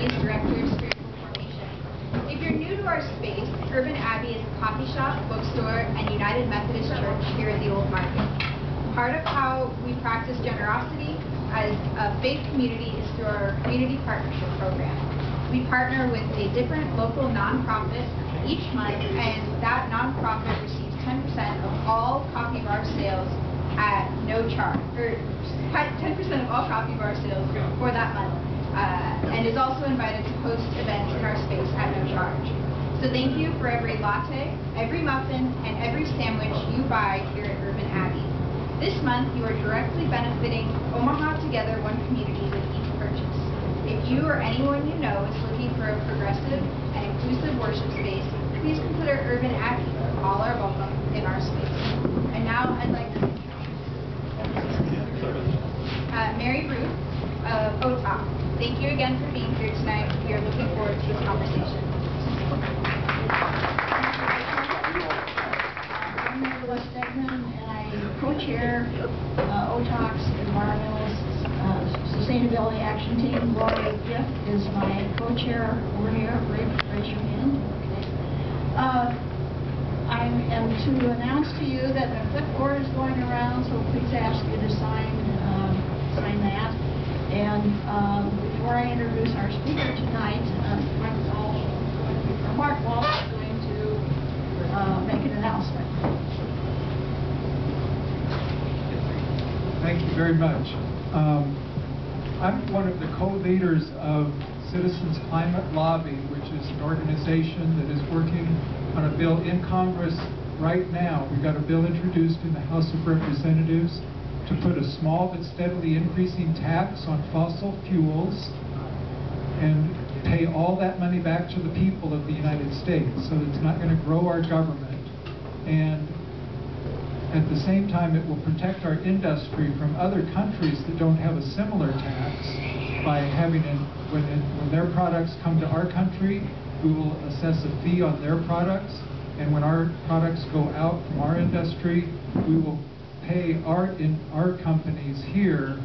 Abbey's Director of Spiritual Formation. If you're new to our space, Urban Abbey is a coffee shop, bookstore, and United Methodist Church here at the Old Market. Part of how we practice generosity as a faith community is through our community partnership program. We partner with a different local nonprofit each month, and that nonprofit receives 10% of all coffee bar sales at no charge, or 10% of all coffee bar sales for that month, and is also invited to host events in our space at no charge. So thank you for every latte, every muffin, and every sandwich you buy here at Urban Abbey. This month, you are directly benefiting Omaha Together, one community with each purchase. If you or anyone you know is looking for a progressive and inclusive worship space, please consider Urban Abbey. All are welcome in our space. And now I'd like to Mary Ruth of OTOC. Thank you again for being here tonight. We are looking forward to this conversation. I'm Mary Ruth, and I co-chair OTOC's Environmental Sustainability Action Team. Gloria Gift is my co-chair over here. Raise your hand. Okay. I am to announce to you that the clipboard is going around, so please ask you to sign that. And before I introduce our speaker tonight, Mark Welsch is going to make an announcement. Thank you very much. I'm one of the co-leaders of Citizens Climate Lobby, which is an organization that is working on a bill in Congress right now. We've got a bill introduced in the House of Representatives to put a small but steadily increasing tax on fossil fuels and pay all that money back to the people of the United States. So it's not going to grow our government. And at the same time, it will protect our industry from other countries that don't have a similar tax by having when their products come to our country, we will assess a fee on their products, and when our products go out from our industry, we will pay our companies here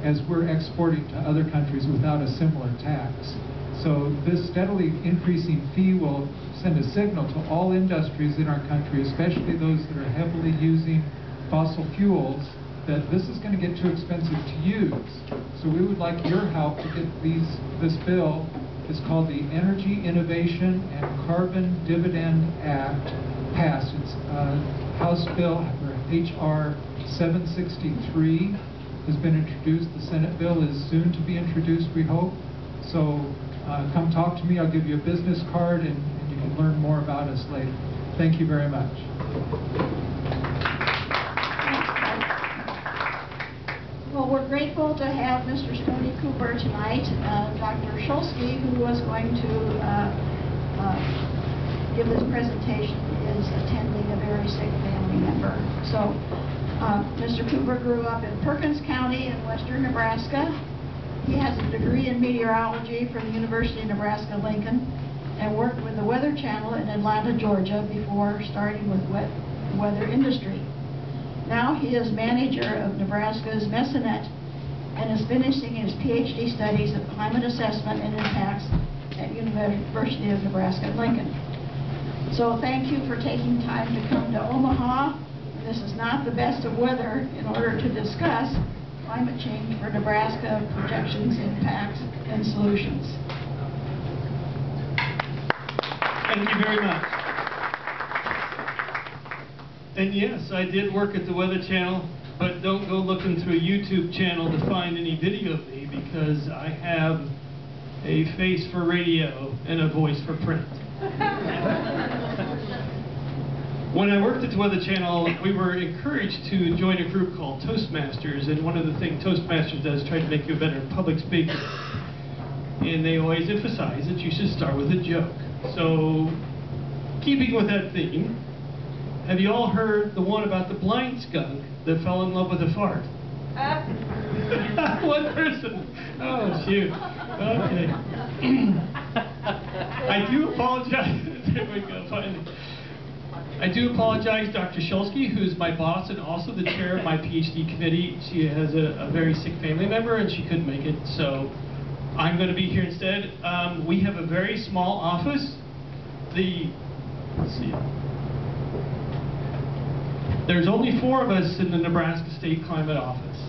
as we're exporting to other countries without a similar tax. So this steadily increasing fee will send a signal to all industries in our country, especially those that are heavily using fossil fuels, that this is going to get too expensive to use. So we would like your help to get this bill. It's called the Energy Innovation and Carbon Dividend Act passed. It's House Bill, or H.R. 763 has been introduced. The Senate bill is soon to be introduced, we hope. So come talk to me. I'll give you a business card, and you can learn more about us later. Thank you very much. Well, we're grateful to have Mr. Stonie Cooper tonight. Dr. Scholsky, who was going to give this presentation, is attending a very sick family member. So, Mr. Cooper grew up in Perkins County in western Nebraska. He has a degree in meteorology from the University of Nebraska-Lincoln and worked with the Weather Channel in Atlanta, Georgia before starting with weather industry. Now he is manager of Nebraska's Messinet and is finishing his PhD studies of climate assessment and impacts at University of Nebraska-Lincoln. So thank you for taking time to come to Omaha. This is not the best of weather in order to discuss climate change for Nebraska, projections, impacts, and solutions. Thank you very much. And yes, I did work at the Weather Channel, but don't go looking through a YouTube channel to find any video of me, because I have a face for radio and a voice for print. When I worked at the Weather Channel, we were encouraged to join a group called Toastmasters, and one of the things Toastmasters does is try to make you a better public speaker. And they always emphasize that you should start with a joke. So, keeping with that theme, have you all heard the one about the blind skunk that fell in love with a fart? One person. Oh, shoot. Okay. I do apologize. There we go, finally. I do apologize, Dr. Scholsky, who's my boss and also the chair of my PhD committee. She has a very sick family member and she couldn't make it, so I'm going to be here instead. We have a very small office. Let's see. There's only 4 of us in the Nebraska State Climate Office.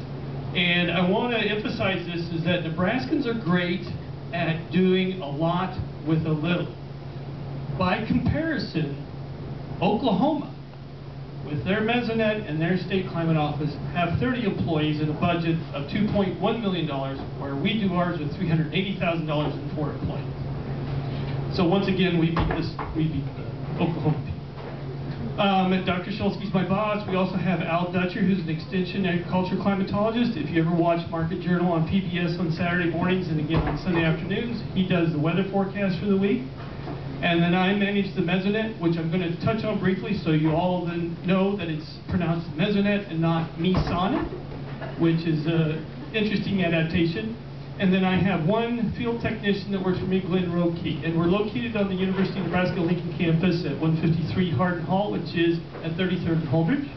And I want to emphasize this, is that Nebraskans are great at doing a lot with a little. By comparison, Oklahoma, with their mesonet and their state climate office, have 30 employees and a budget of $2.1 million, where we do ours with $380,000 and 4 employees. So once again, we beat the Oklahoma people. Dr. Shulsky's my boss. We also have Al Dutcher, who's an extension agriculture climatologist. If you ever watch Market Journal on PBS on Saturday mornings and again on Sunday afternoons, he does the weather forecast for the week. And then I manage the mesonet, which I'm going to touch on briefly so you all then know that it's pronounced mesonet and not mesonet, which is an interesting adaptation. And then I have one field technician that works for me, Glenn Roebke. And we're located on the University of Nebraska-Lincoln campus at 153 Hardin Hall, which is at 33rd and Holdridge.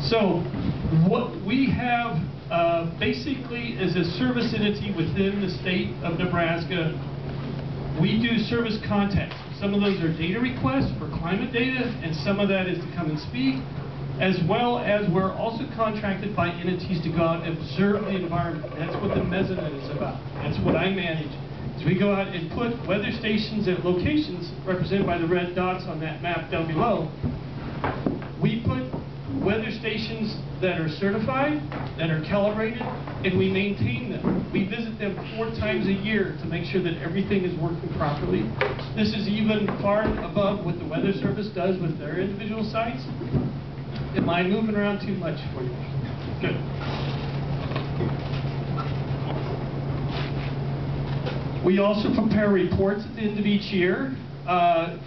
So what we have basically is a service entity within the state of Nebraska. We do service contacts. Some of those are data requests for climate data, and some of that is to come and speak, as well as we're also contracted by entities to go out and observe the environment. That's what the mesonet is about. That's what I manage. Is we go out and put weather stations at locations represented by the red dots on that map down below. We put weather stations that are certified, that are calibrated, and we maintain them. We visit them 4 times a year to make sure that everything is working properly. This is even far above what the Weather Service does with their individual sites. Am I moving around too much for you? Good. We also prepare reports at the end of each year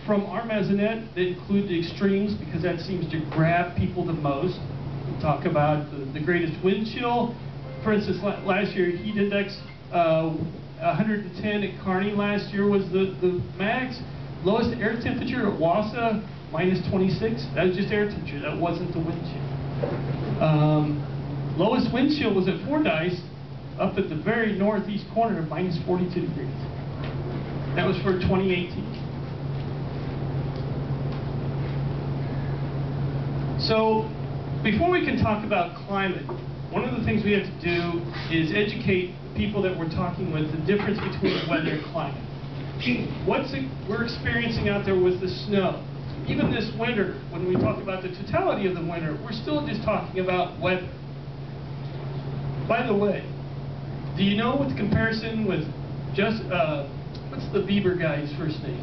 from our mesonet that include the extremes, because that seems to grab people the most. We talk about the greatest wind chill. For instance, last year, heat index 110 at Kearney last year was the max. Lowest air temperature at Wausau, -26. That was just air temperature. That wasn't the wind chill. Lowest wind chill was at Fordyce, up at the very northeast corner of -42 degrees. That was for 2018. So, before we can talk about climate, one of the things we have to do is educate the people that we're talking with the difference between weather and climate. We're experiencing out there with the snow. Even this winter, when we talk about the totality of the winter, we're still just talking about weather. By the way, do you know what the comparison with what's the Bieber guy's first name?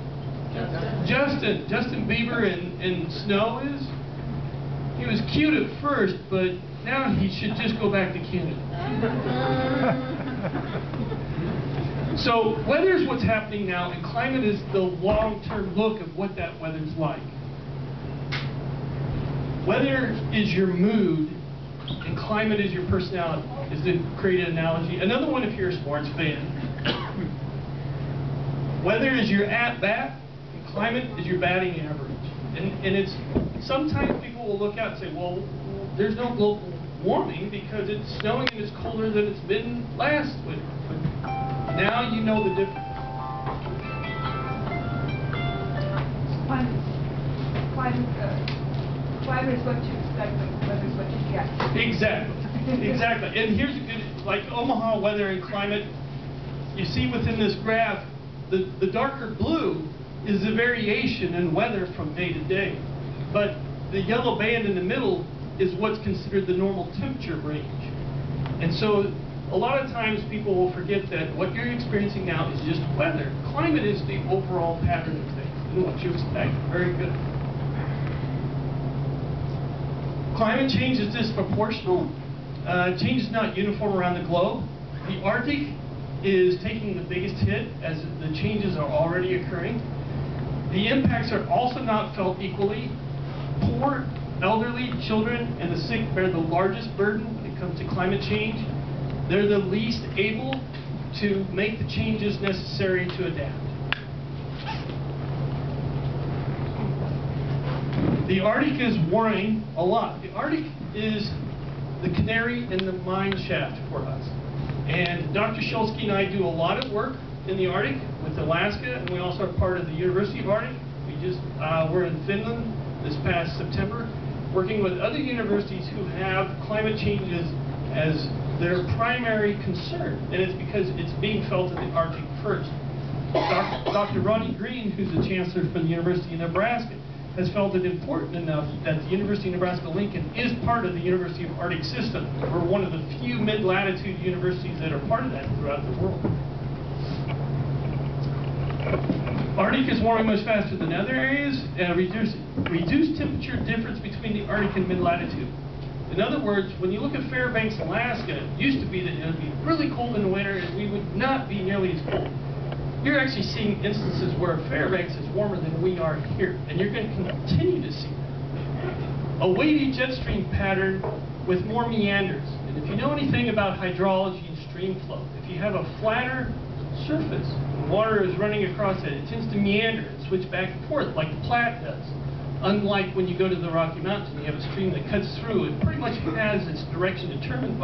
Justin Bieber and snow is? He was cute at first, but now he should just go back to Canada. So weather is what's happening now, and climate is the long-term look of what that weather's like. Weather is your mood, and climate is your personality, is to create an analogy. Another one if you're a sports fan. Weather is your at-bat, and climate is your batting average. And it's, sometimes people will look out and say, well, there's no global warming because it's snowing and it's colder than it's been last winter. But now you know the difference. Climate is what you expect, but weather is what you get. Exactly. Exactly. And here's a good, like Omaha weather and climate, you see within this graph, the darker blue is the variation in weather from day to day. But the yellow band in the middle is what's considered the normal temperature range. And so a lot of times people will forget that what you're experiencing now is just weather. Climate is the overall pattern of things and what you expect. Very good. Climate change is disproportional. Change is not uniform around the globe. The Arctic is taking the biggest hit as the changes are already occurring. The impacts are also not felt equally. Poor, elderly, children, and the sick bear the largest burden when it comes to climate change. They're the least able to make the changes necessary to adapt. The Arctic is warming a lot. The Arctic is the canary in the mine shaft for us. And Dr. Shulsky and I do a lot of work in the Arctic with Alaska, and we also are part of the University of Arctic. We just were in Finland this past September, working with other universities who have climate changes as their primary concern, and it's because it's being felt in the Arctic first. Dr. Ronnie Green, who's the chancellor for the University of Nebraska, has felt it important enough that the University of Nebraska-Lincoln is part of the University of Arctic system. We're one of the few mid-latitude universities that are part of that throughout the world. Arctic is warming much faster than other areas, and reduced temperature difference between the Arctic and mid-latitude. In other words, when you look at Fairbanks, Alaska, it used to be that it would be really cold in the winter and we would not be nearly as cold. You're actually seeing instances where Fairbanks is warmer than we are here, and you're going to continue to see that. A wavy jet stream pattern with more meanders. And if you know anything about hydrology and stream flow, if you have a flatter surface, and water is running across it, it tends to meander and switch back and forth like the Platte does. Unlike when you go to the Rocky Mountains and you have a stream that cuts through, it pretty much has its direction determined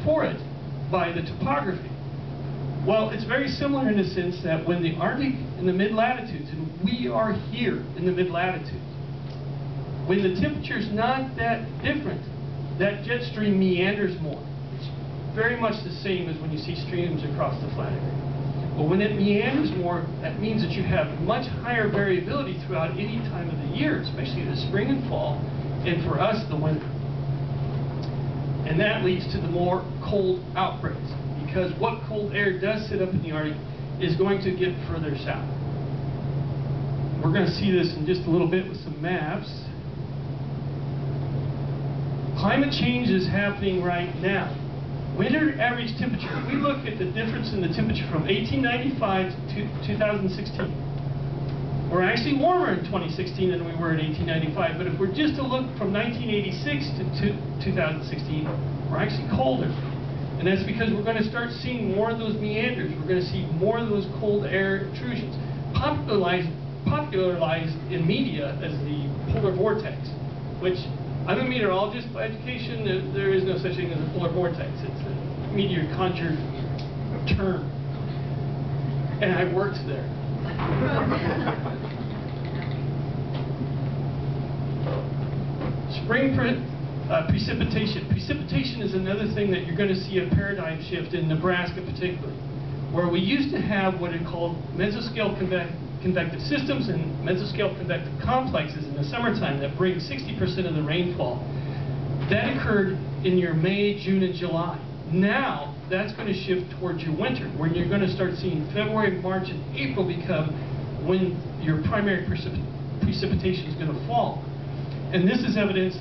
for it by the topography. Well, it's very similar in the sense that when the Arctic and the mid-latitudes, and we are here in the mid-latitudes, when the temperature's not that different, that jet stream meanders more. It's very much the same as when you see streams across the flat area. But when it meanders more, that means that you have much higher variability throughout any time of the year, especially the spring and fall, and for us, the winter. And that leads to the more cold outbreaks, because what cold air does sit up in the Arctic is going to get further south. We're going to see this in just a little bit with some maps. Climate change is happening right now. Winter average temperature, we look at the difference in the temperature from 1895 to 2016. We're actually warmer in 2016 than we were in 1895, but if we're just to look from 1986 to 2016, we're actually colder. And that's because we're going to start seeing more of those meanders. We're going to see more of those cold air intrusions, popularized in media as the polar vortex, which I'm a meteorologist by education. There is no such thing as a polar vortex. It's a meteor conjured term. And I worked there. Spring precipitation. Precipitation is another thing that you're going to see a paradigm shift in Nebraska particularly, where we used to have what are called mesoscale convective systems and mesoscale convective complexes in the summertime that bring 60% of the rainfall. That occurred in your May, June, and July. Now, that's going to shift towards your winter, when you're going to start seeing February, March, and April become when your primary precipitation is going to fall. And this is evidenced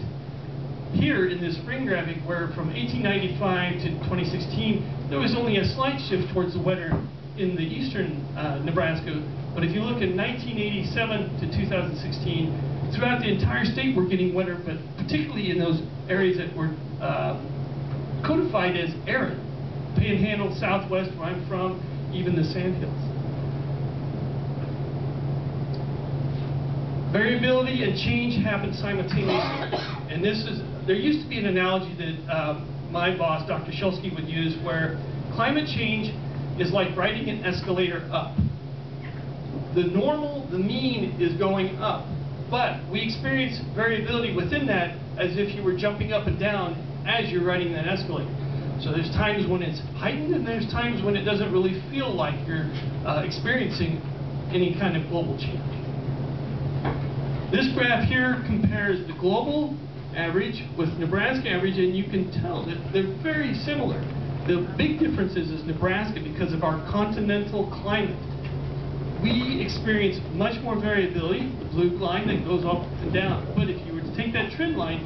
here in this spring graphic, where from 1895 to 2016, there was only a slight shift towards the wetter in the eastern Nebraska. But if you look at 1987 to 2016, throughout the entire state we're getting wetter, but particularly in those areas that were codified as arid. Panhandle, Southwest, where I'm from, even the Sandhills. Variability and change happen simultaneously. And there used to be an analogy that my boss, Dr. Shulsky, would use, where climate change is like riding an escalator up. The normal, the mean, is going up, but we experience variability within that as if you were jumping up and down as you're riding that escalator. So there's times when it's heightened, and there's times when it doesn't really feel like you're experiencing any kind of global change. This graph here compares the global average with Nebraska average, and you can tell that they're very similar. The big difference is Nebraska, because of our continental climate, we experience much more variability, the blue line that goes up and down. But if you were to take that trend line,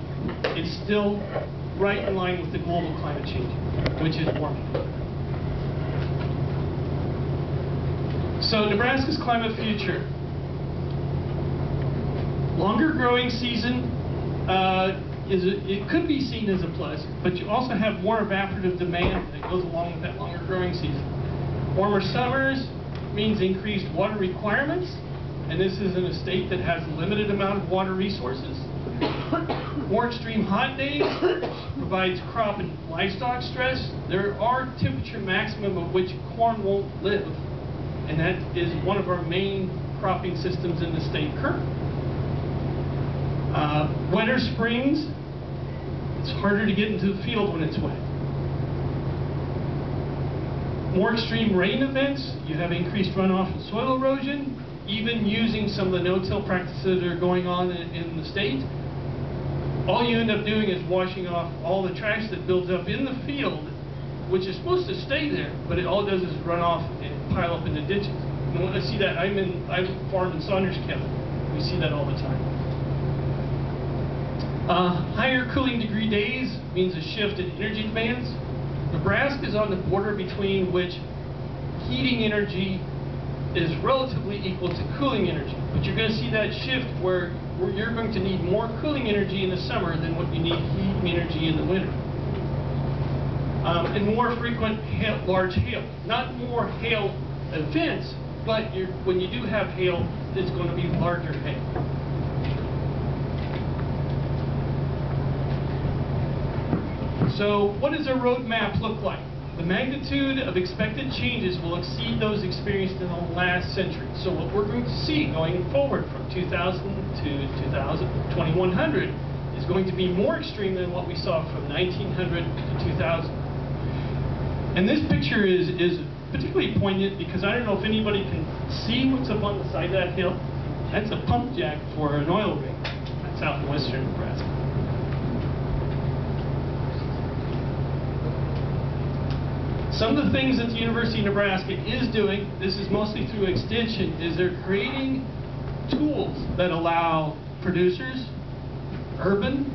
it's still right in line with the global climate change, which is warming. So Nebraska's climate future. Longer growing season, it could be seen as a plus, but you also have more evaporative demand that goes along with that longer growing season. Warmer summers means increased water requirements, and this is in a state that has a limited amount of water resources. More extreme hot days provides crop and livestock stress. There are temperature maximum at which corn won't live, and that is one of our main cropping systems in the state currently. Wetter springs, it's harder to get into the field when it's wet. More extreme rain events, you have increased runoff and soil erosion. Even using some of the no-till practices that are going on in the state, all you end up doing is washing off all the trash that builds up in the field, which is supposed to stay there, but it all does is run off and pile up in the ditches. And when I see that, I farm in Saunders County. We see that all the time. Higher cooling degree days means a shift in energy demands. Nebraska is on the border between which heating energy is relatively equal to cooling energy. But you're going to see that shift where you're going to need more cooling energy in the summer than what you need heating energy in the winter. And more frequent large hail. Not more hail events, but when you do have hail, it's going to be larger hail. So what does a roadmap look like? The magnitude of expected changes will exceed those experienced in the last century. So what we're going to see going forward from 2000 to 2100 is going to be more extreme than what we saw from 1900 to 2000. And this picture is particularly poignant because I don't know if anybody can see what's up on the side of that hill. That's a pump jack for an oil rig. That's out in western Nebraska. Some of the things that the University of Nebraska is doing, this is mostly through extension, is they're creating tools that allow producers, urban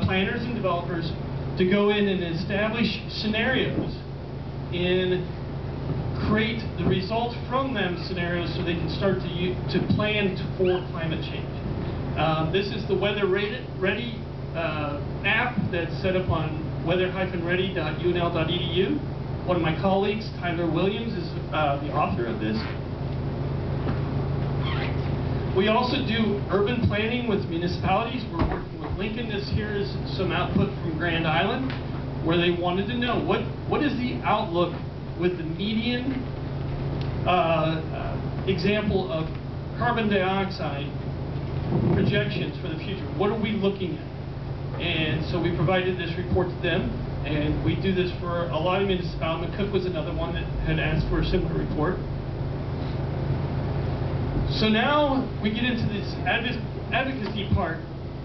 planners and developers to go in and establish scenarios and create the results from them scenarios so they can start to plan for climate change. This is the Weather Ready app that's set up on weather-ready.unl.edu. One of my colleagues, Tyler Williams, is the author of this. We also do urban planning with municipalities. We're working with Lincoln. Here is some output from Grand Island, where they wanted to know what is the outlook with the median example of carbon dioxide projections for the future. What are we looking at? And so we provided this report to them. And we do this for a lot of municipalities. McCook was another one that had asked for a similar report. So now we get into this advocacy part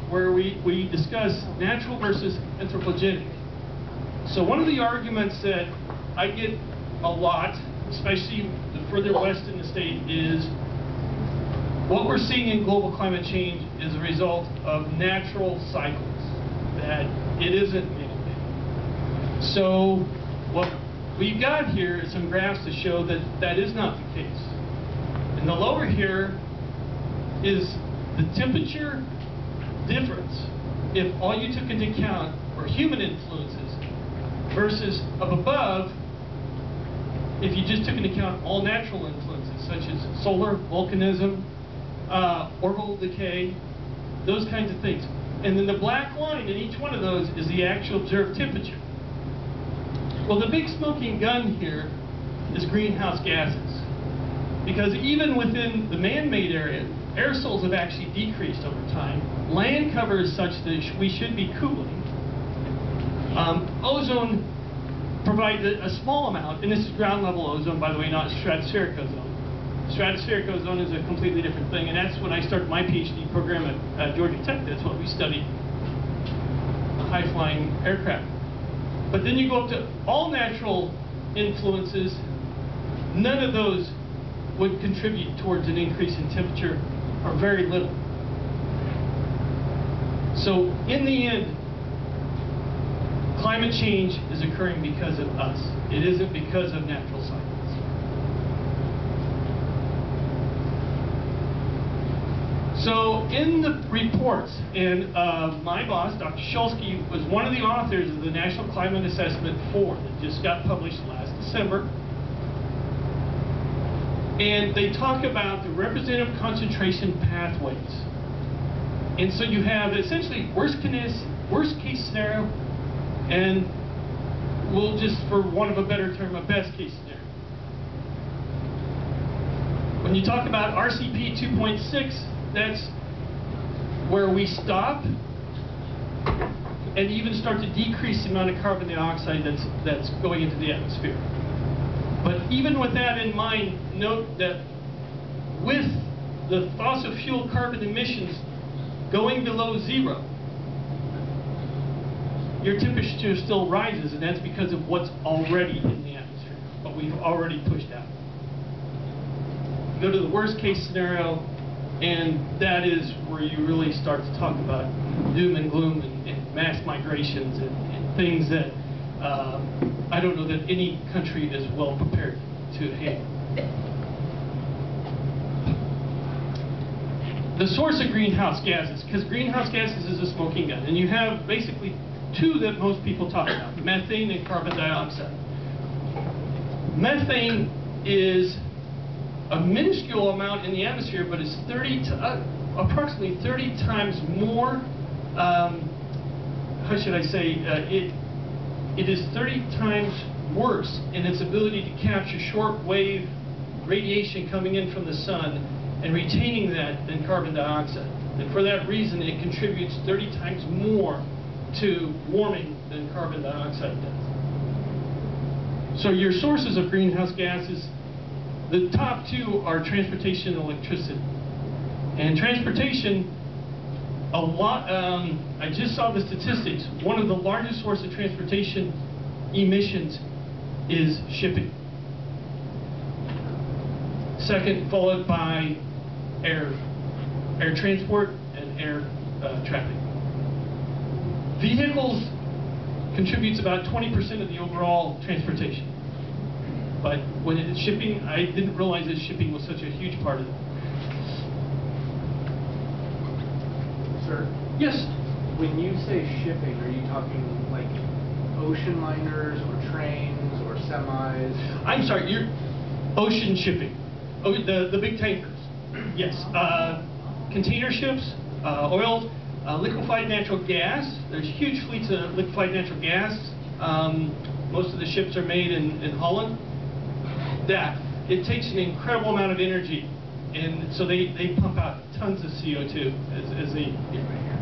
where we discuss natural versus anthropogenic. So one of the arguments that I get a lot, especially the further west in the state, is what we're seeing in global climate change is a result of natural cycles, that it isn't man-made. So what we've got here is some graphs to show that that is not the case. And the lower here is the temperature difference if all you took into account were human influences versus up above if you just took into account all natural influences such as solar, volcanism, orbital decay, those kinds of things. And then the black line in each one of those is the actual observed temperature. Well, the big smoking gun here is greenhouse gases. Because even within the man-made area, aerosols have actually decreased over time. Land cover is such that we should be cooling. Ozone provides a small amount, and this is ground level ozone, by the way, not stratospheric ozone. Stratospheric ozone is a completely different thing, and that's when I started my PhD program at Georgia Tech. That's what we studied, high-flying aircraft. But then you go up to all natural influences, none of those would contribute towards an increase in temperature, or very little. So in the end, climate change is occurring because of us. It isn't because of natural cycles. So in the reports, and my boss, Dr. Shulsky, was one of the authors of the National Climate Assessment 4 that just got published last December. And they talk about the representative concentration pathways. And so you have essentially worst case scenario, and we'll just, for want of a better term, a best case scenario. When you talk about RCP 2.6, that's where we stop and even start to decrease the amount of carbon dioxide that's going into the atmosphere. But even with that in mind, note that with the fossil fuel carbon emissions going below zero, your temperature still rises, and that's because of what's already in the atmosphere, what we've already pushed out. Go to the worst case scenario, and that is where you really start to talk about doom and gloom and mass migrations and things that I don't know that any country is well prepared to handle. The source of greenhouse gases, because greenhouse gases is a smoking gun, and you have basically two that most people talk about, methane and carbon dioxide. Methane is a minuscule amount in the atmosphere, but it's approximately 30 times more, how should I say, it is 30 times worse in its ability to capture short wave radiation coming in from the sun and retaining that than carbon dioxide. And for that reason, it contributes 30 times more to warming than carbon dioxide does. So your sources of greenhouse gases, the top two are transportation and electricity. And transportation, I just saw the statistics. One of the largest sources of transportation emissions is shipping. Second, followed by air transport and air traffic. Vehicles contributes about 20% of the overall transportation. But when it's shipping, I didn't realize that shipping was such a huge part of it. Sir? Yes? When you say shipping, are you talking like ocean liners or trains or semis? I'm sorry, you're ocean shipping. Oh, the big tankers. Yes. Container ships, oil, liquefied natural gas. There's huge fleets of liquefied natural gas. Most of the ships are made in Holland. It takes an incredible amount of energy, and so they pump out tons of CO2 as they get right here.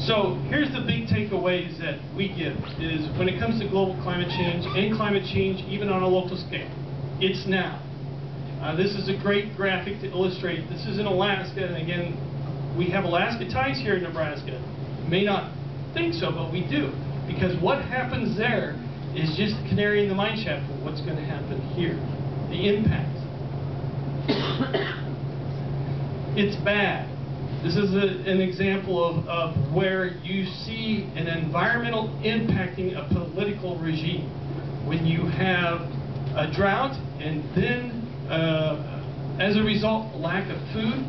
So here's the big takeaways that we give is when it comes to global climate change and climate change even on a local scale, it's now. This is a great graphic to illustrate. This is in Alaska, and again, we have Alaska ties here in Nebraska. You may not think so, but we do, because what happens there is just the canary in the mine shaft for what's going to happen here. The impact. It's bad. This is an example of where you see an environmental impacting a political regime. When you have a drought and then, as a result, lack of food,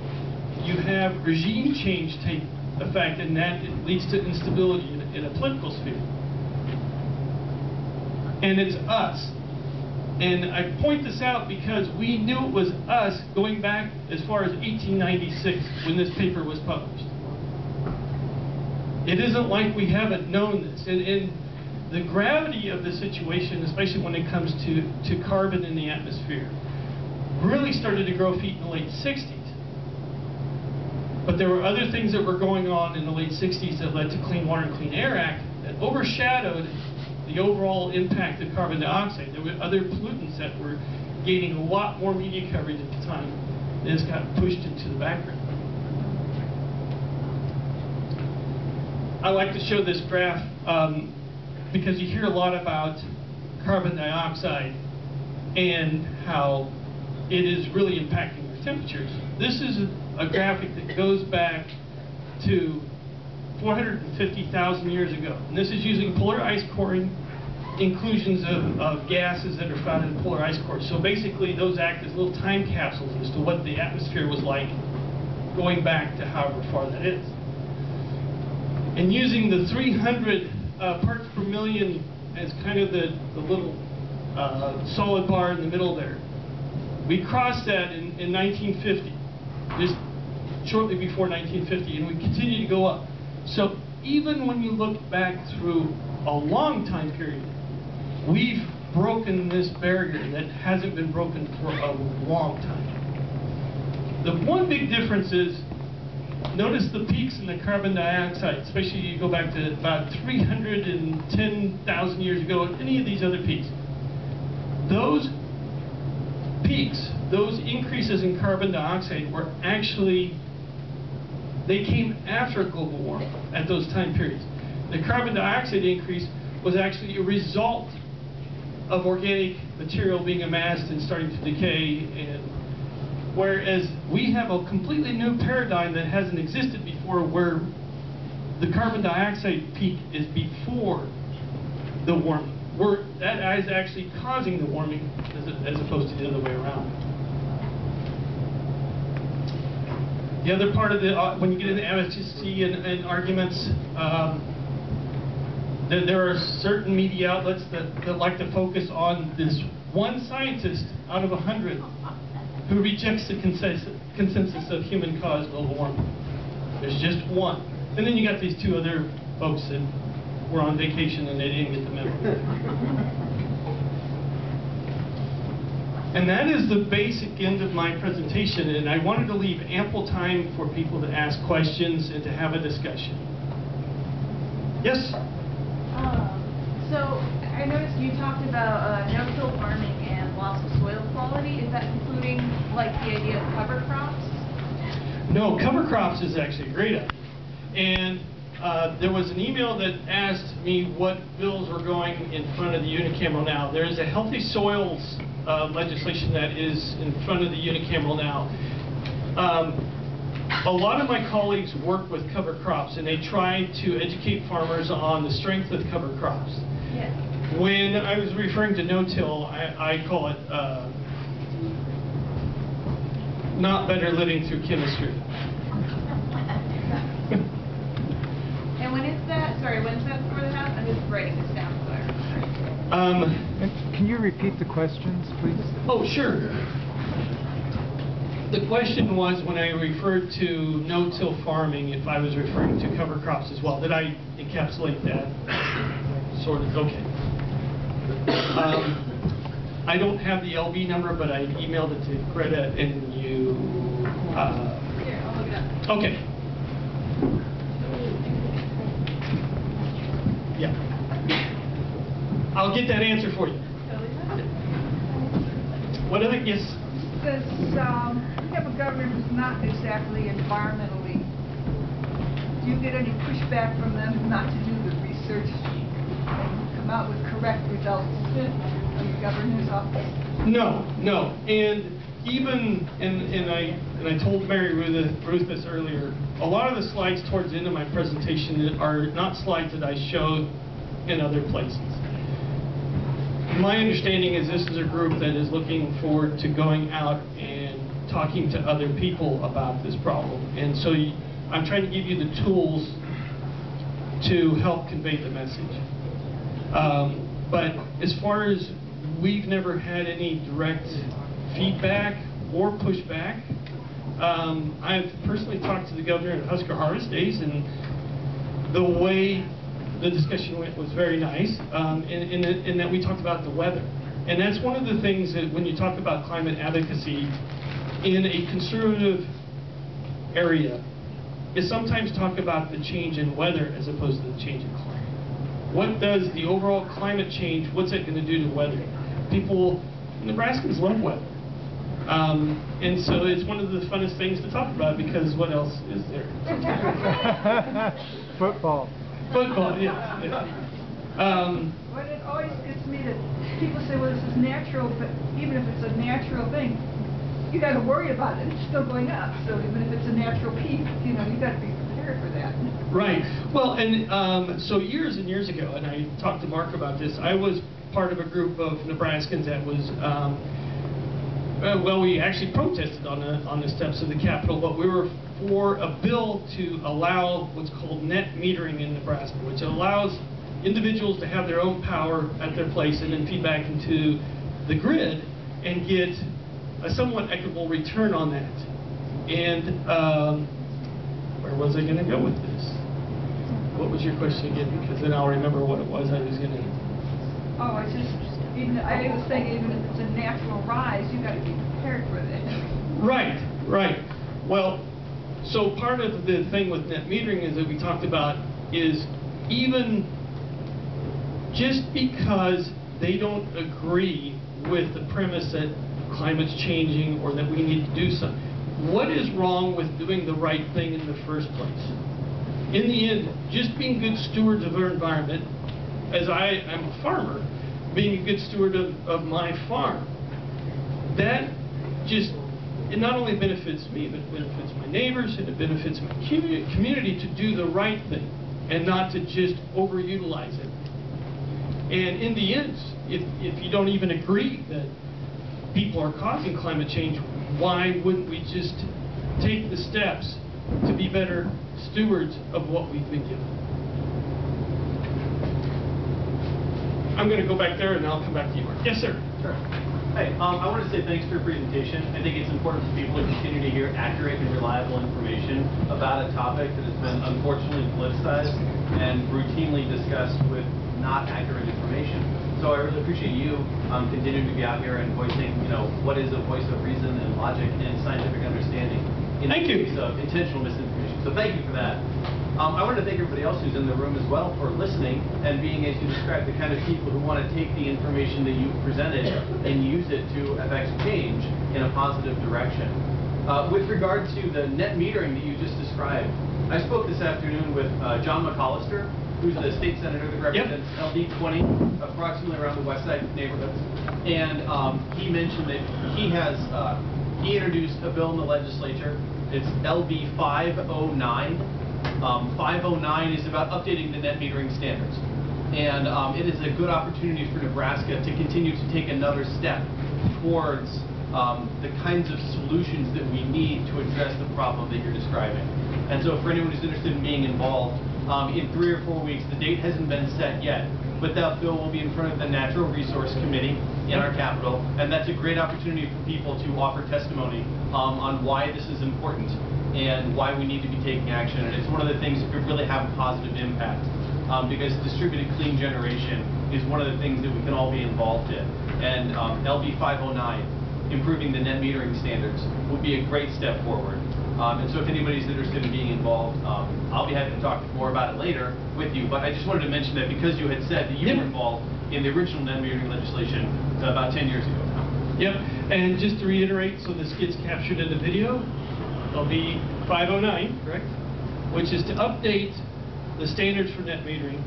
you have regime change take effect, and that leads to instability in a political sphere. And it's us. And I point this out because we knew it was us going back as far as 1896 when this paper was published. It isn't like we haven't known this. And the gravity of the situation, especially when it comes to carbon in the atmosphere, really started to grow feet in the late 60s. But there were other things that were going on in the late 60s that led to Clean Water and Clean Air Act that overshadowed the overall impact of carbon dioxide. There were other pollutants that were gaining a lot more media coverage at the time. They just got pushed into the background. I like to show this graph because you hear a lot about carbon dioxide and how it is really impacting our temperatures. This is a graphic that goes back to 450,000 years ago. And this is using polar ice coring inclusions of gases that are found in polar ice cores. So basically those act as little time capsules as to what the atmosphere was like going back to however far that is. And using the 300 parts per million as kind of the little solid bar in the middle there. We crossed that in 1950. Just shortly before 1950, and we continue to go up. So even when you look back through a long time period, we've broken this barrier that hasn't been broken for a long time. The one big difference is, notice the peaks in the carbon dioxide, especially you go back to about 310,000 years ago, and any of these other peaks. Those peaks, those increases in carbon dioxide were actually, they came after global warming at those time periods. The carbon dioxide increase was actually a result of organic material being amassed and starting to decay, and whereas we have a completely new paradigm that hasn't existed before, where the carbon dioxide peak is before the warming. That is actually causing the warming as opposed to the other way around. The other part of the, when you get into advocacy and arguments, there are certain media outlets that like to focus on this one scientist out of 100 who rejects the consensus of human-caused global warming. There's just one. And then you got these two other folks that were on vacation and they didn't get the memo. And that is the basic end of my presentation, and I wanted to leave ample time for people to ask questions and to have a discussion. Yes? So I noticed you talked about no-till farming and loss of soil quality. Is that including like the idea of cover crops? No, cover crops is actually a great idea. And there was an email that asked me what bills were going in front of the unicameral now. There is a healthy soils legislation that is in front of the unicameral now. A lot of my colleagues work with cover crops, and they try to educate farmers on the strength of cover crops. Yes. When I was referring to no-till, I call it not better living through chemistry. And when is that? Sorry, when's that for the house? I'm just writing this down. Can you repeat the questions, please? Oh, sure. The question was, when I referred to no-till farming, if I was referring to cover crops as well. Did I encapsulate that? Sort of, okay. I don't have the LB number, but I emailed it to Greta and you... Here, I'll look it up. Okay. Yeah. I'll get that answer for you. What other, yes? Because we have a government who's not exactly environmentally. Do you get any pushback from them not to do the research and come out with correct results from the governor's office? No, no. And even, and I told Mary Ruth this earlier, a lot of the slides towards the end of my presentation are not slides that I showed in other places. My understanding is this is a group that is looking forward to going out and talking to other people about this problem. And so I'm trying to give you the tools to help convey the message. But as far as we've never had any direct feedback or pushback, I've personally talked to the governor at Husker Harvest Days, and the way the discussion went was very nice, in that we talked about the weather. And that's one of the things that when you talk about climate advocacy in a conservative area, is sometimes talk about the change in weather as opposed to the change in climate. What does the overall climate change, what's it going to do to weather? People, Nebraskans love weather. And so it's one of the funnest things to talk about, because what else is there? Football. Football, yeah. Well, it always gets me that people say, well, this is natural, but even if it's a natural thing, you got to worry about it. It's still going up. So even if it's a natural peak, you know, you got to be prepared for that. Right. Well, and so years and years ago, and I talked to Mark about this, I was part of a group of Nebraskans that was, well, we actually protested on the steps of the Capitol, but we were for a bill to allow what's called net metering in Nebraska, which allows individuals to have their own power at their place and then feed back into the grid and get a somewhat equitable return on that. And where was I going to go with this? What was your question again? Because then I'll remember what it was I was going to... Oh, I was saying, even if it's a natural rise, you got to be prepared for that. Right, right. Well, so part of the thing with net metering is that we talked about is even just because they don't agree with the premise that climate's changing or that we need to do something, what is wrong with doing the right thing in the first place? In the end, just being good stewards of our environment, as I am a farmer, being a good steward of my farm, that just, it not only benefits me, but it benefits my neighbors, and it benefits my community to do the right thing and not to just overutilize it. And in the end, if you don't even agree that people are causing climate change, why wouldn't we just take the steps to be better stewards of what we've been given? I'm going to go back there and I'll come back to you, Mark. Yes, sir. Sure. Hey, I want to say thanks for your presentation. I think it's important for people to continue to hear accurate and reliable information about a topic that has been unfortunately politicized and routinely discussed with not accurate information. So I really appreciate you continuing to be out here and voicing, what is a voice of reason and logic and scientific understanding in the case of intentional misinformation. So thank you for that. I wanted to thank everybody else who's in the room as well for listening and being, as you described, the kind of people who want to take the information that you presented and use it to affect change in a positive direction. With regard to the net metering that you just described, I spoke this afternoon with John McAllister, who's the state senator that represents LD 20, approximately around the west side neighborhoods. And he mentioned that he introduced a bill in the legislature. It's LB 509. 509 is about updating the net metering standards. And it is a good opportunity for Nebraska to continue to take another step towards the kinds of solutions that we need to address the problem that you're describing. And so for anyone who's interested in being involved, in 3 or 4 weeks, the date hasn't been set yet, but that bill will be in front of the Natural Resource Committee in our capital, and that's a great opportunity for people to offer testimony on why this is important and why we need to be taking action. And it's one of the things that could really have a positive impact, because distributed clean generation is one of the things that we can all be involved in. And LB 509, improving the net metering standards, would be a great step forward. And so if anybody's interested in being involved, I'll be happy to talk more about it later with you. But I just wanted to mention that because you had said that you were involved in the original net metering legislation about 10 years ago now. Yep, and just to reiterate, so this gets captured in the video, LB 509, correct? Which is to update the standards for net metering.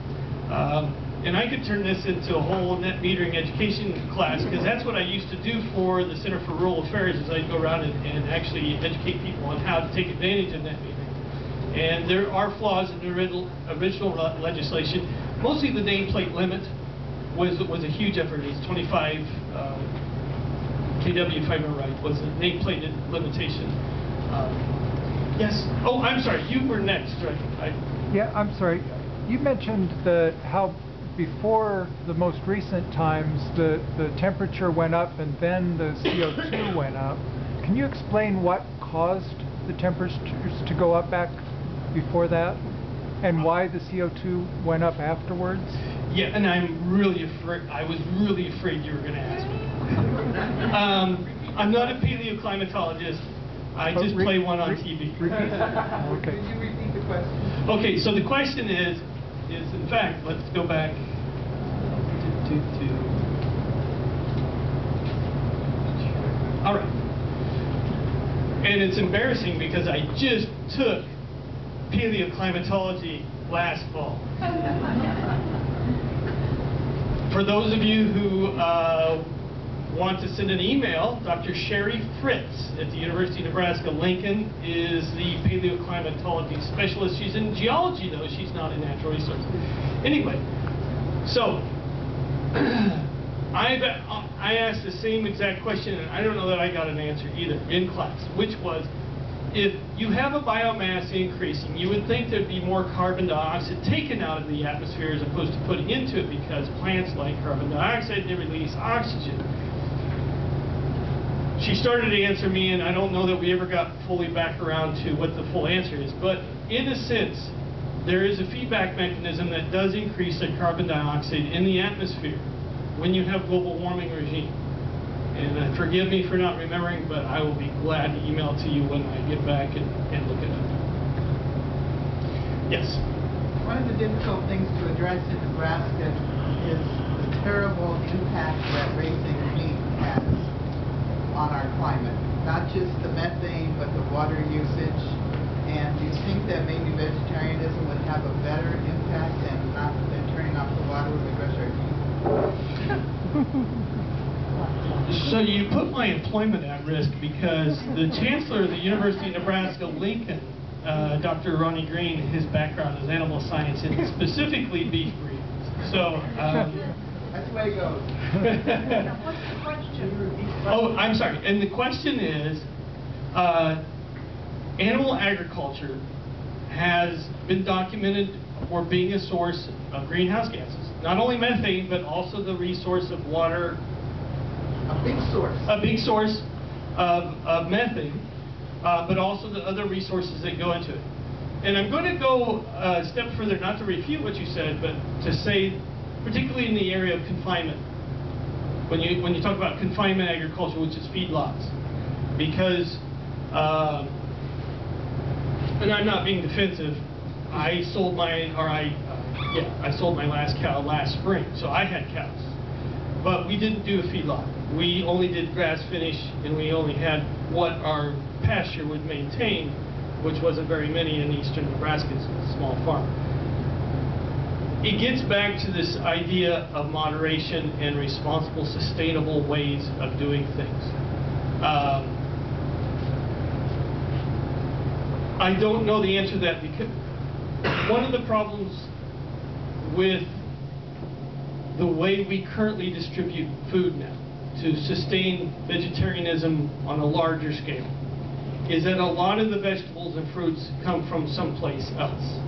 And I could turn this into a whole net metering education class, because that's what I used to do for the Center for Rural Affairs, is I'd go around and actually educate people on how to take advantage of net metering. And there are flaws in the original legislation. Mostly the nameplate limit was a huge effort. It's 25 kW, if I remember right, was the nameplate limitation. Yes. Oh, I'm sorry. You were next, right? Yeah, I'm sorry. You mentioned how before the most recent times the temperature went up and then the CO2 went up. Can you explain what caused the temperatures to go up back before that and why the CO2 went up afterwards? Yeah, and I'm really afraid, I was really afraid you were going to ask me. I'm not a paleoclimatologist. I just play one on TV. Okay. Could you repeat the question? Okay, so the question is in fact, let's go back all right. And it's embarrassing because I just took paleoclimatology last fall. For those of you who want to send an email, Dr. Sherry Fritz at the University of Nebraska Lincoln is the paleoclimatology specialist. She's in geology though, she's not in natural resources. Anyway, so I asked the same exact question, and I don't know that I got an answer either in class, which was, if you have a biomass increasing, you would think there'd be more carbon dioxide taken out of the atmosphere as opposed to putting into it, because plants like carbon dioxide, they release oxygen. she started to answer me, and I don't know that we ever got fully back around to what the full answer is. But in a sense, there is a feedback mechanism that does increase the carbon dioxide in the atmosphere when you have global warming regime. And forgive me for not remembering, but I will be glad to email it to you when I get back and look it up. Yes? One of the difficult things to address in Nebraska is the terrible impact that racing meat has on our climate. Not just the methane, but the water usage. And do you think that maybe vegetarianism would have a better impact than turning off the water when we brush our teeth? So you put my employment at risk because the chancellor of the University of Nebraska, Lincoln, Dr. Ronnie Green, his background is animal science and specifically beef breeds. So that's the way it goes. What's the question? oh, I'm sorry. And the question is, animal agriculture has been documented for being a source of greenhouse gases. Not only methane, but also the resource of water. A big source. A big source of methane, but also the other resources that go into it. And I'm going to go a step further, not to refute what you said, but to say, particularly in the area of confinement, when you talk about confinement agriculture, which is feedlots, because, and I'm not being defensive, I sold my last cow last spring, so I had cows. But we didn't do a feedlot. We only did grass finish, and we only had what our pasture would maintain, which wasn't very many in eastern Nebraska. It's a small farm. It gets back to this idea of moderation and responsible, sustainable ways of doing things. I don't know the answer to that because one of the problems with the way we currently distribute food now to sustain vegetarianism on a larger scale is that a lot of the vegetables and fruits come from someplace else.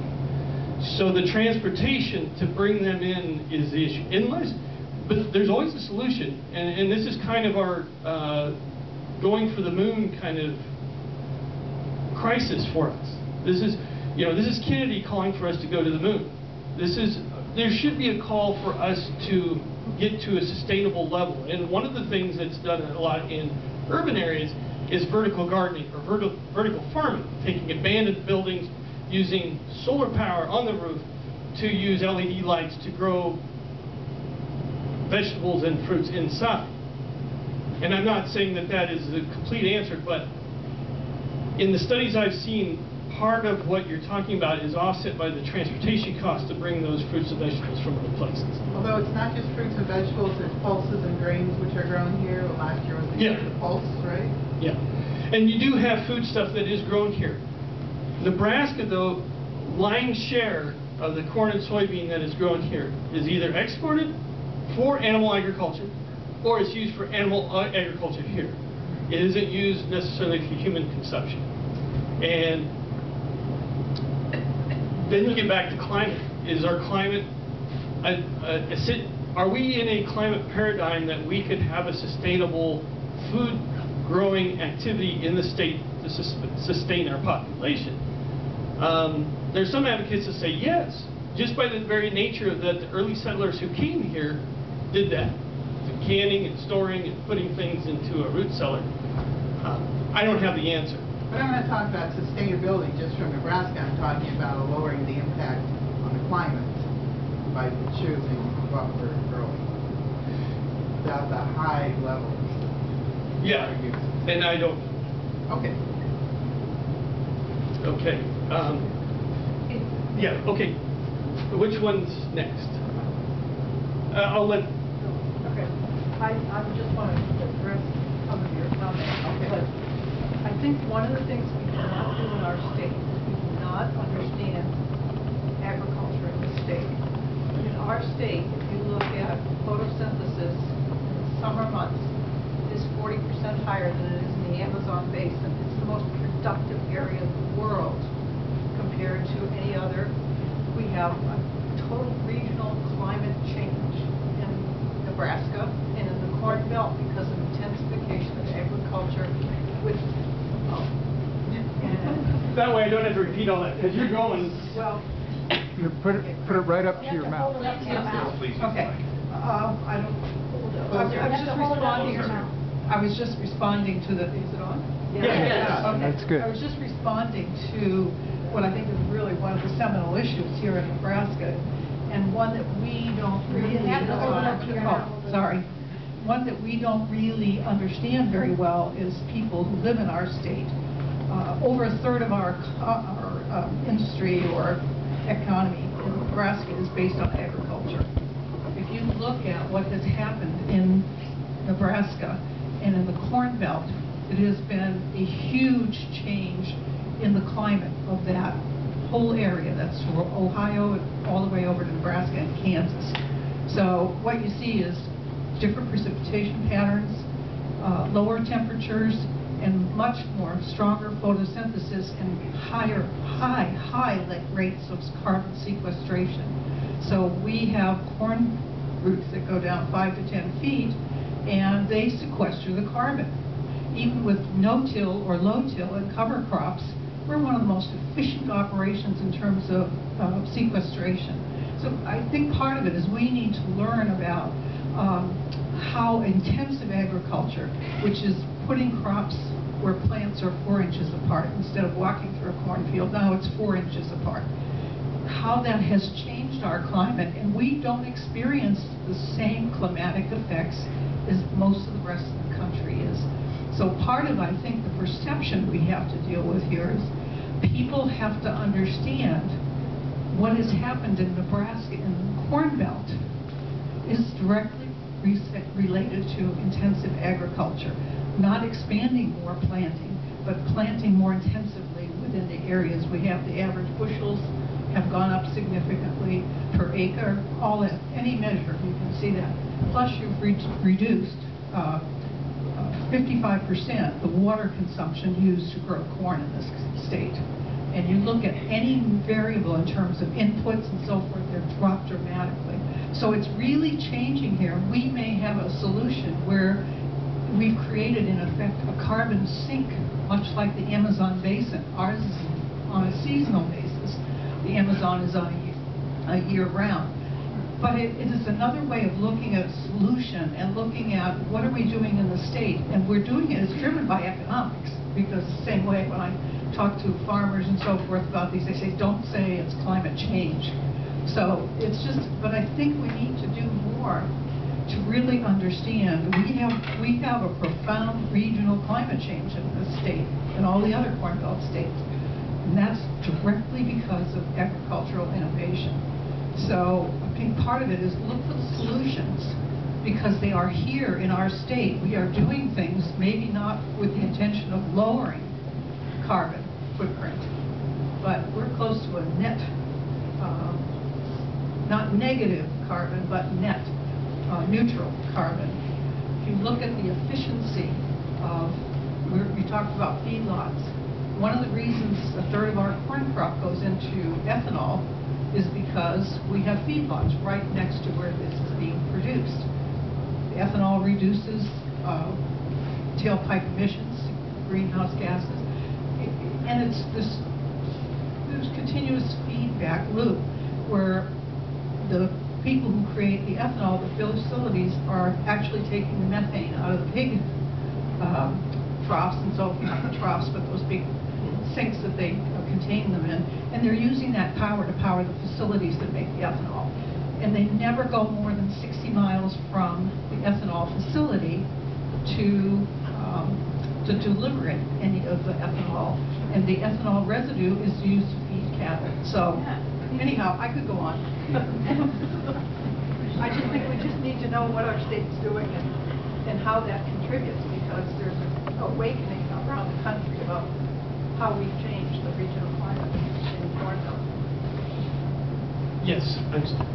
So the transportation to bring them in is the issue. But there's always a solution, and this is kind of our going for the moon kind of crisis for us. This is Kennedy calling for us to go to the moon. There should be a call for us to get to a sustainable level. And one of the things that's done a lot in urban areas is vertical gardening or vertical farming, taking abandoned buildings, using solar power on the roof to use LED lights to grow vegetables and fruits inside. And I'm not saying that that is the complete answer, but in the studies I've seen, part of what you're talking about is offset by the transportation cost to bring those fruits and vegetables from other places. Although it's not just fruits and vegetables, it's pulses and grains which are grown here. Last year was the year of the pulse, right? Yeah. And you do have food stuff that is grown here. Nebraska, though, lion's share of the corn and soybean that is grown here is either exported for animal agriculture or it's used for animal agriculture here. It isn't used necessarily for human consumption. And then you get back to climate. Is our climate, are we in a climate paradigm that we could have a sustainable food growing activity in the state to sustain our population? There's some advocates that say yes, just by the very nature of that the early settlers who came here did that. The canning and storing and putting things into a root cellar. I don't have the answer. But I'm not talking about sustainability just from Nebraska. I'm talking about lowering the impact on the climate by choosing what we're growing without the high levels. Yeah, and I don't. Okay. Okay. Yeah, okay. Which one's next? I'll let... Okay. I just want to address some of your comments. Okay. But I think one of the things we cannot do in our state is we do not understand agriculture in the state. In our state, if you look at photosynthesis in the summer months, it is 40% higher than it is in the Amazon basin. It's the most productive area of the world compared to any other. We have a total regional climate change in Nebraska and in the Corn Belt because of intensification of agriculture agriculture with, and, That way I don't have to repeat all that, because you're going. well, You put it right up to your mouth. okay. I don't, I was just responding to the, is it on? Yeah. Okay. That's good. I was just responding to what I think is really one of the seminal issues here in Nebraska, and one that we don't really, sorry, one that we don't really understand very well is people who live in our state. Over a third of our industry or economy in Nebraska is based on agriculture. If you look at what has happened in Nebraska and in the Corn Belt, it has been a huge change in the climate of that whole area. That's from Ohio all the way over to Nebraska and Kansas. So what you see is different precipitation patterns, lower temperatures, and much more stronger photosynthesis and high rates of carbon sequestration. So we have corn roots that go down 5 to 10 feet, and they sequester the carbon. Even with no-till or low-till and cover crops, we're one of the most efficient operations in terms of sequestration. So I think part of it is we need to learn about how intensive agriculture, which is putting crops where plants are 4 inches apart instead of walking through a cornfield, now it's 4 inches apart. How that has changed our climate, and we don't experience the same climatic effects as most of the rest of the country is. So part of, I think, the perception we have to deal with here is people have to understand what has happened in Nebraska in the Corn Belt is directly related to intensive agriculture. Not expanding more planting, but planting more intensively within the areas we have. The average bushels have gone up significantly per acre, all in any measure, you can see that. Plus you've reduced 55% the water consumption used to grow corn in this state. And you look at any variable in terms of inputs and so forth, they've dropped dramatically. So it's really changing here. We may have a solution where we've created, in effect, a carbon sink, much like the Amazon basin. Ours is on a seasonal basis. The Amazon is on a year-round. But it is another way of looking at a solution and looking at what are we doing in the state. And we're doing it, it's driven by economics, because the same way when I talk to farmers and so forth about these, they say, don't say it's climate change. So it's just, but I think we need to do more to really understand. We have a profound regional climate change in this state and all the other Corn Belt states. And that's directly because of agricultural innovation. So I think part of it is look for the solutions, because they are here in our state. We are doing things, maybe not with the intention of lowering carbon footprint, but we're close to a net, not negative carbon, but net neutral carbon. If you look at the efficiency of, we talked about feedlots. One of the reasons a third of our corn crop goes into ethanol is because we have feedlots right next to where this is being produced. The ethanol reduces tailpipe emissions, greenhouse gases, and it's this continuous feedback loop where the people who create the ethanol, the facilities, are actually taking the methane out of the pig troughs and so forth, not the troughs, but those big sinks that they contain them in, and they're using that power to power the facilities that make the ethanol. And they never go more than 60 miles from the ethanol facility to deliver any of the ethanol, and the ethanol residue is used to feed cattle. So anyhow, I could go on. I just think we just need to know what our state's doing and how that contributes, because there's an awakening around the country about how we've changed the regional climate in Corn Belt. Yes.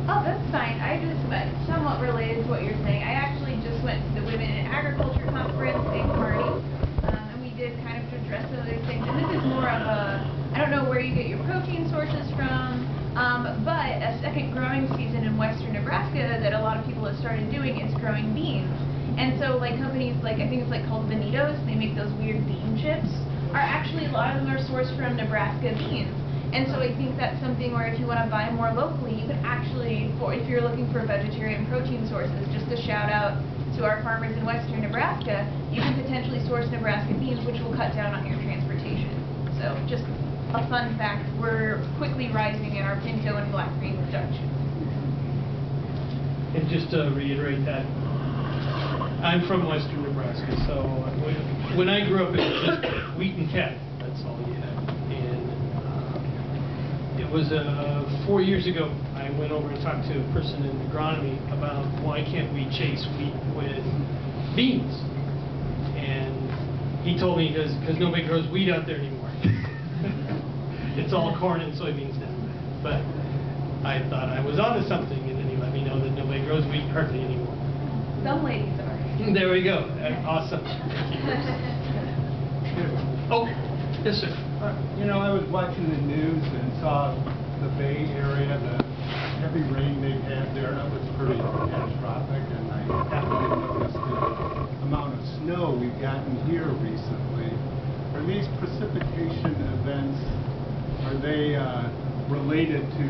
Oh, that's fine. I just, somewhat related to what you're saying, I actually just went to the Women in Agriculture Conference in Kearney, and we did kind of address some of those things. And this is more of a, I don't know where you get your protein sources from, but a second growing season in western Nebraska that a lot of people have started doing is growing beans. And so like companies like, I think it's like called Vanitos, they make those weird bean chips, are actually, a lot of them are sourced from Nebraska beans. And so I think that's something where if you want to buy more locally, you can actually, if you're looking for vegetarian protein sources, just a shout out to our farmers in western Nebraska, you can potentially source Nebraska beans, which will cut down on your transportation. So just a fun fact, we're quickly rising in our pinto and black bean production. And just to reiterate that, I'm from western Nebraska, so when I grew up, it was just wheat and cattle. That's all you had. And it was 4 years ago, I went over and talked to a person in agronomy about why can't we chase wheat with beans? And he told me because nobody grows wheat out there anymore. It's all corn and soybeans now. But I thought I was onto something, and then he let me know that nobody grows wheat hardly anymore. Some ladies are. There we go. Awesome. Oh, yes, sir. You know, I was watching the news and saw the Bay Area, the heavy rain they've had there. That was pretty catastrophic, and I happened to notice the amount of snow we've gotten here recently. Are these precipitation events, are they related to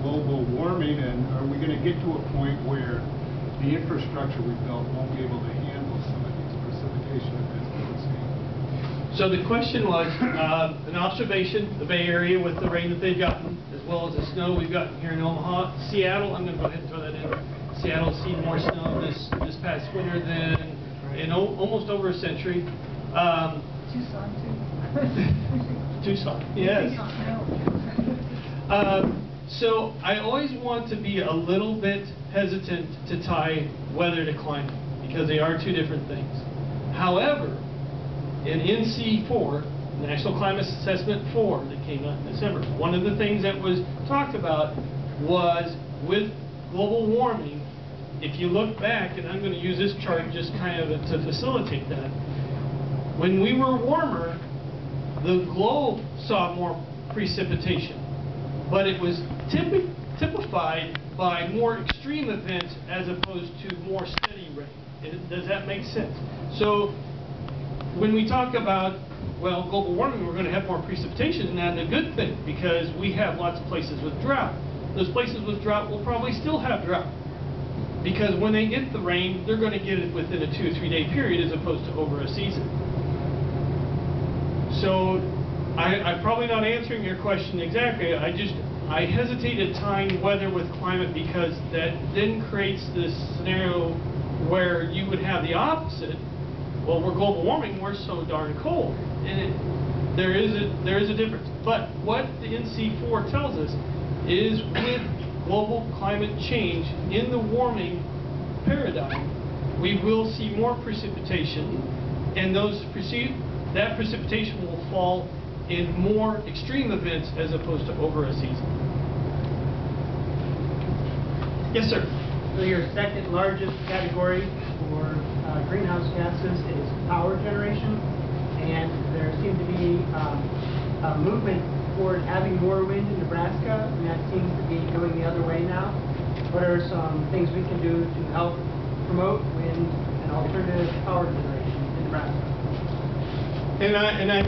global warming, and are we going to get to a point where the infrastructure we built won't be able to handle some of these precipitation events that we're seeing? So the question was an observation, the Bay Area with the rain that they've gotten, as well as the snow we've gotten here in Omaha. Seattle, I'm going to go ahead and throw that in. Seattle's seen more snow this past winter than in almost over a century. Tucson, too. Tucson, yes. So I always want to be a little bit hesitant to tie weather to climate, because they are two different things. However, in NC4, National Climate Assessment 4, that came out in December, one of the things that was talked about was with global warming, if you look back, and I'm going to use this chart just kind of to facilitate that, when we were warmer, the globe saw more precipitation, but it was typified by more extreme events as opposed to more steady rain. Does that make sense? So when we talk about, well, global warming, we're going to have more precipitation, and that's a good thing because we have lots of places with drought. Those places with drought will probably still have drought because when they get the rain, they're going to get it within a 2 or 3 day period as opposed to over a season. So I'm probably not answering your question exactly. I hesitated tying weather with climate because that then creates this scenario where you would have the opposite. Well, we're global warming, we're so darn cold. And there is a difference. But what the NC4 tells us is with global climate change in the warming paradigm, we will see more precipitation, and that precipitation will fall in more extreme events as opposed to over a season. Yes, sir. So your second largest category for greenhouse gases is power generation, and there seems to be a movement toward having more wind in Nebraska, and that seems to be going the other way now. What are some things we can do to help promote wind and alternative power generation in Nebraska? And I